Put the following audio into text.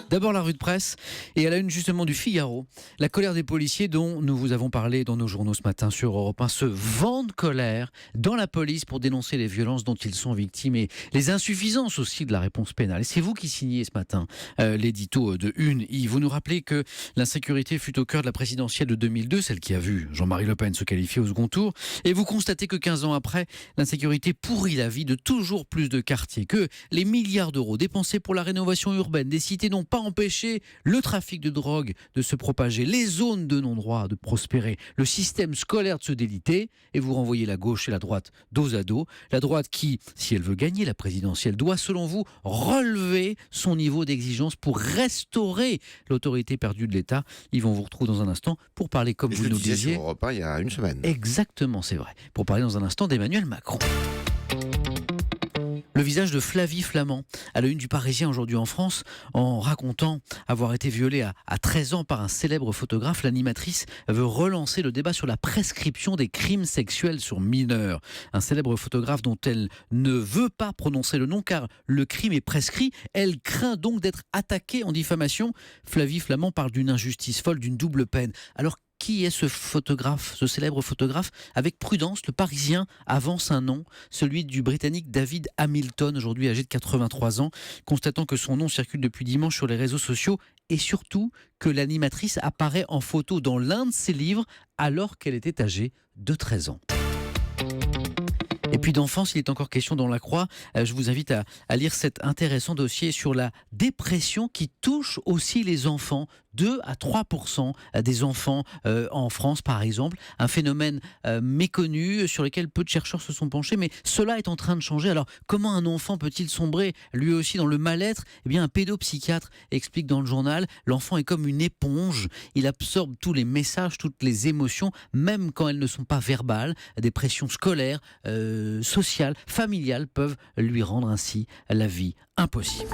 D'abord la revue de presse et à la une justement du Figaro. La colère des policiers dont nous vous avons parlé dans nos journaux ce matin sur Europe 1. Ce vent de colère dans la police pour dénoncer les violences dont ils sont victimes et les insuffisances aussi de la réponse pénale. Et c'est vous qui signez ce matin l'édito de Une. Vous nous rappelez que l'insécurité fut au cœur de la présidentielle de 2002, celle qui a vu Jean-Marie Le Pen se qualifier au second tour. Et vous constatez que 15 ans après, l'insécurité pourrit la vie de toujours plus de quartiers. Que les milliards d'euros dépensés pour la rénovation urbaine des cités n'ont pas empêché le trafic de drogue de se propager, les zones de non-droit de prospérer, le système scolaire de se déliter, et vous renvoyez la gauche et la droite dos à dos. La droite qui, si elle veut gagner la présidentielle, doit selon vous relever son niveau d'exigence pour restaurer l'autorité perdue de l'État. Ils vont vous retrouver dans un instant pour parler, comme vous nous disiez, sur Europe 1 il y a une semaine. Exactement, c'est vrai. Pour parler dans un instant d'Emmanuel Macron. Le visage de Flavie Flament, à la une du Parisien aujourd'hui en France, en racontant avoir été violée à 13 ans par un célèbre photographe. L'animatrice veut relancer le débat sur la prescription des crimes sexuels sur mineurs. Un célèbre photographe dont elle ne veut pas prononcer le nom car le crime est prescrit. Elle craint donc d'être attaquée en diffamation. Flavie Flament parle d'une injustice folle, d'une double peine. Alors, qui est ce photographe, ce célèbre photographe? Avec prudence, le Parisien avance un nom, celui du Britannique David Hamilton, aujourd'hui âgé de 83 ans, constatant que son nom circule depuis dimanche sur les réseaux sociaux et surtout que l'animatrice apparaît en photo dans l'un de ses livres alors qu'elle était âgée de 13 ans. Et puis d'enfance, il est encore question dans La Croix. Je vous invite à lire cet intéressant dossier sur la dépression qui touche aussi les enfants. 2 à 3% des enfants en France, par exemple. Un phénomène méconnu sur lequel peu de chercheurs se sont penchés. Mais cela est en train de changer. Alors, comment un enfant peut-il sombrer lui aussi dans le mal-être? Eh bien, un pédopsychiatre explique dans le journal, l'enfant est comme une éponge. Il absorbe tous les messages, toutes les émotions, même quand elles ne sont pas verbales. Des pressions scolaires, sociales, familiales peuvent lui rendre ainsi la vie impossible.